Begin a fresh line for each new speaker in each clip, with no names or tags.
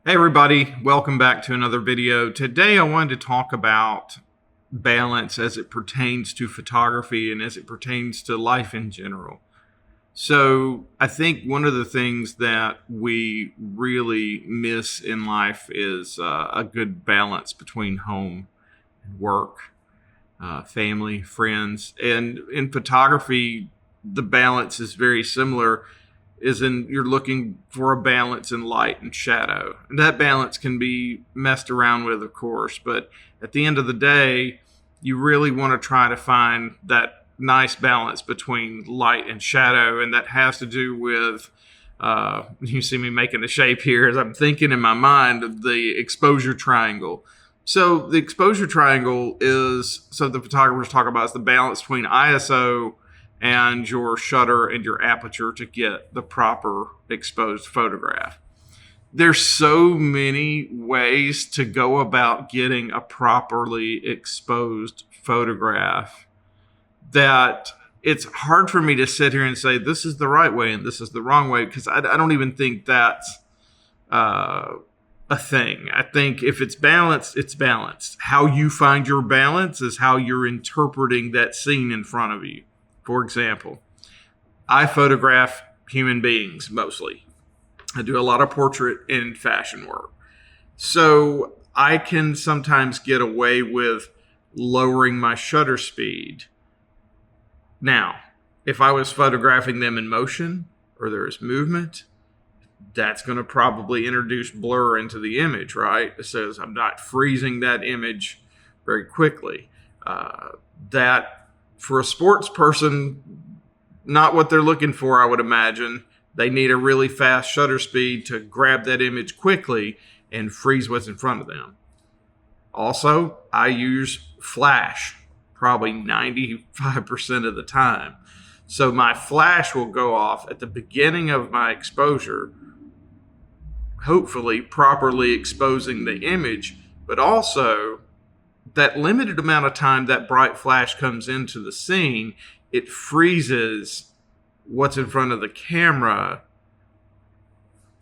Hey everybody, welcome back to another video. Today I wanted to talk about balance as it pertains to photography and as it pertains to life in general. So I think one of the things that we really miss in life is a good balance between home and work, family, friends. And in photography, the balance is very similar, is in you're looking for a balance in light and shadow. And that balance can be messed around with, of course, but at the end of the day, you really want to try to find that nice balance between light and shadow. And that has to do with, you see me making a shape here as I'm thinking in my mind of the exposure triangle. So the exposure triangle is, so the photographers talk about, is the balance between ISO and your shutter and your aperture to get the proper exposed photograph. There's so many ways to go about getting a properly exposed photograph that it's hard for me to sit here and say this is the right way and this is the wrong way, because I don't even think that's a thing. I think if it's balanced, it's balanced. How you find your balance is how you're interpreting that scene in front of you. For example, I photograph human beings mostly. I do a lot of portrait and fashion work. So I can sometimes get away with lowering my shutter speed. Now, if I was photographing them in motion or there is movement, that's going to probably introduce blur into the image, right? It says I'm not freezing that image very quickly. That for a sports person, not what they're looking for, I would imagine. They need a really fast shutter speed to grab that image quickly and freeze what's in front of them. Also, I use flash probably 95% of the time. So my flash will go off at the beginning of my exposure, hopefully properly exposing the image, but also that limited amount of time that bright flash comes into the scene, it freezes what's in front of the camera.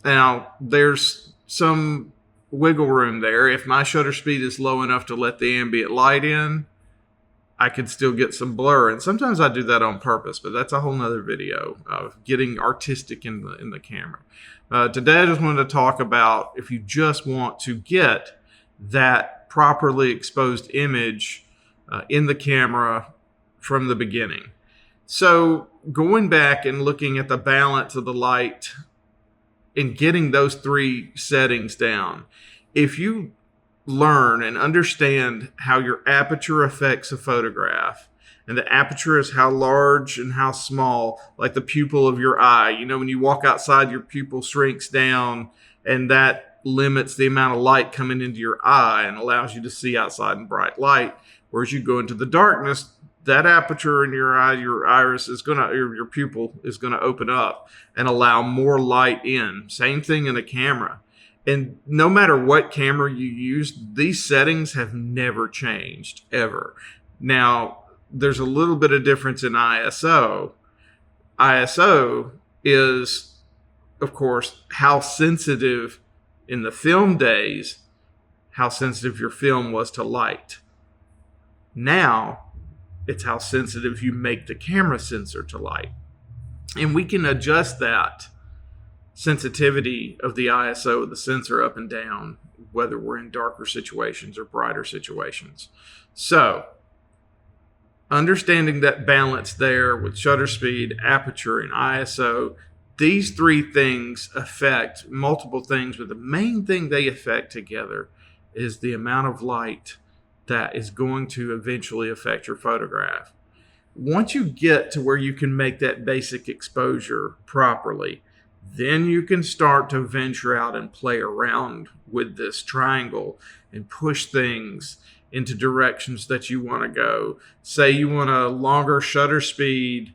Now, there's some wiggle room there. If my shutter speed is low enough to let the ambient light in, I could still get some blur. And sometimes I do that on purpose, but that's a whole nother video of getting artistic in the camera. Today, I just wanted to talk about if you just want to get that properly exposed image in the camera from the beginning. So going back and looking at the balance of the light and getting those three settings down, if you learn and understand how your aperture affects a photograph, and the aperture is how large and how small, like the pupil of your eye. You know, when you walk outside, your pupil shrinks down, and that limits the amount of light coming into your eye and allows you to see outside in bright light. Whereas you go into the darkness, that aperture in your eye, your iris is going to, your pupil is going to open up and allow more light in. Same thing in a camera. And no matter what camera you use, these settings have never changed, ever. Now, there's a little bit of difference in ISO. ISO is, of course, how sensitive in the film days, how sensitive your film was to light. Now, it's how sensitive you make the camera sensor to light. And we can adjust that sensitivity of the ISO of the sensor up and down, whether we're in darker situations or brighter situations. So, understanding that balance there with shutter speed, aperture, and ISO, these three things affect multiple things, but the main thing they affect together is the amount of light that is going to eventually affect your photograph. Once you get to where you can make that basic exposure properly, then you can start to venture out and play around with this triangle and push things into directions that you want to go. Say you want a longer shutter speed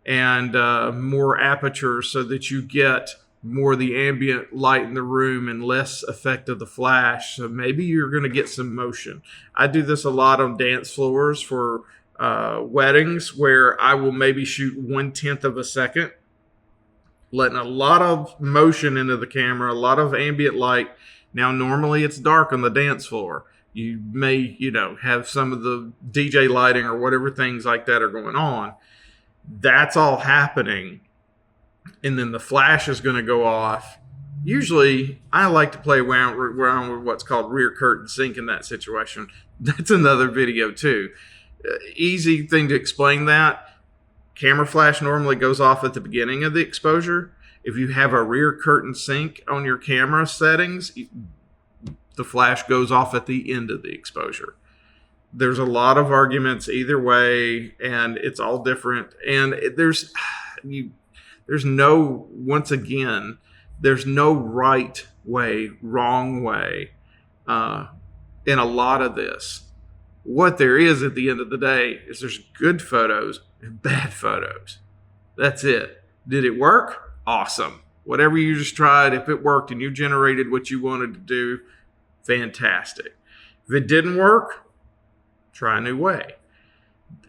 and more aperture so that you get more of the ambient light in the room and less effect of the flash. So maybe you're going to get some motion. I do this a lot on dance floors for weddings, where I will maybe shoot 1/10 of a second, letting a lot of motion into the camera, a lot of ambient light, Now, normally it's dark on the dance floor. You may, have some of the DJ lighting or whatever things like that are going on. That's all happening. And then the flash is going to go off. Usually, I like to play around with what's called rear curtain sync in that situation. That's another video too. Easy thing to explain that. Camera flash normally goes off at the beginning of the exposure. If you have a rear curtain sync on your camera settings, the flash goes off at the end of the exposure. There's a lot of arguments either way, and it's all different. And there's no right way, wrong way in a lot of this. What there is at the end of the day is there's good photos and bad photos. That's it. Did it work? Awesome. Whatever you just tried, if it worked and you generated what you wanted to do, fantastic. If it didn't work, try a new way.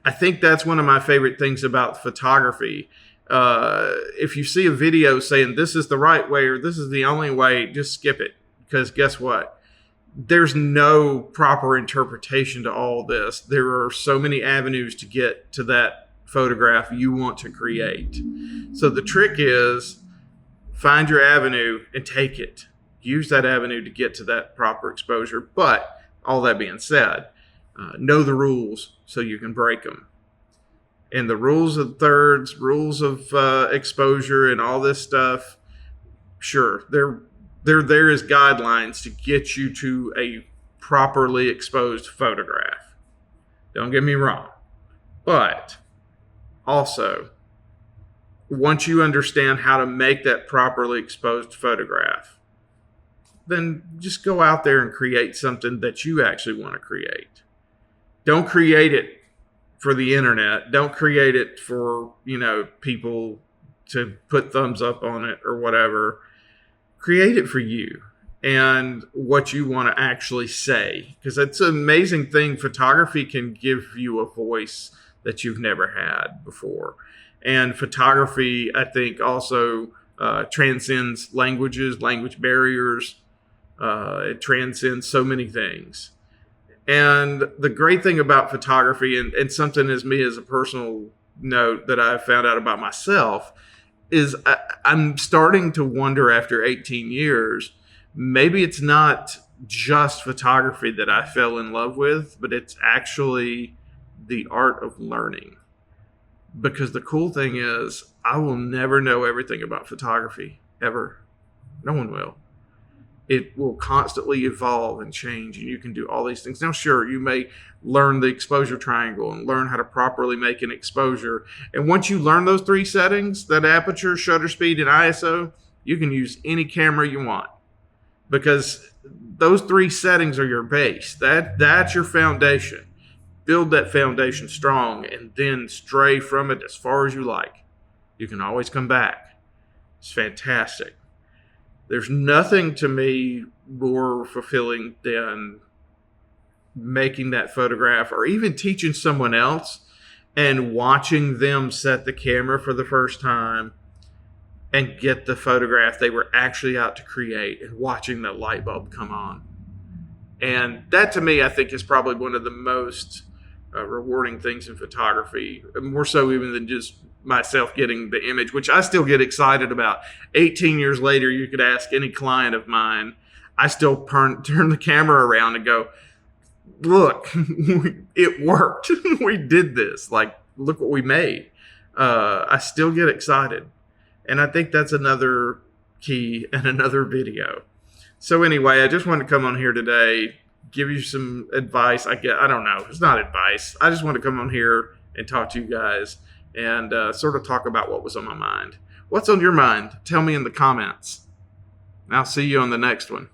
I think that's one of my favorite things about photography. If you see a video saying this is the right way or this is the only way, just skip it. Because guess what? There's no proper interpretation to all this. There are so many avenues to get to that photograph you want to create. So the trick is find your avenue and take it. Use that avenue to get to that proper exposure. But all that being said, know the rules so you can break them. And the rules of thirds, rules of exposure and all this stuff, sure, they're there as guidelines to get you to a properly exposed photograph. Don't get me wrong. But also, once you understand how to make that properly exposed photograph, then just go out there and create something that you actually want to create. Don't create it for the internet. Don't create it for, people to put thumbs up on it or whatever. Create it for you and what you want to actually say. Because it's an amazing thing. Photography can give you a voice that you've never had before. And photography, I think, also transcends language barriers. It transcends so many things. And the great thing about photography, and something as me as a personal note that I found out about myself, is I'm starting to wonder after 18 years, maybe it's not just photography that I fell in love with, but it's actually the art of learning. Because the cool thing is, I will never know everything about photography, ever. No one will. It will constantly evolve and change, and you can do all these things. Now, sure, you may learn the exposure triangle and learn how to properly make an exposure. And once you learn those three settings, that aperture, shutter speed, and ISO, you can use any camera you want. Because those three settings are your base. That's your foundation. Build that foundation strong and then stray from it as far as you like. You can always come back. It's fantastic. There's nothing to me more fulfilling than making that photograph or even teaching someone else and watching them set the camera for the first time and get the photograph they were actually out to create and watching that light bulb come on. And that to me, I think, is probably one of the most rewarding things in photography, more so even than just myself getting the image, which I still get excited about. 18 years later, you could ask any client of mine, I still turn the camera around and go, look, it worked. We did this. Like, look what we made. I still get excited. And I think that's another key in another video. So anyway, I just wanted to come on here today, give you some advice. I don't know. It's not advice. I just want to come on here and talk to you guys and sort of talk about what was on my mind. What's on your mind? Tell me in the comments. I'll see you on the next one.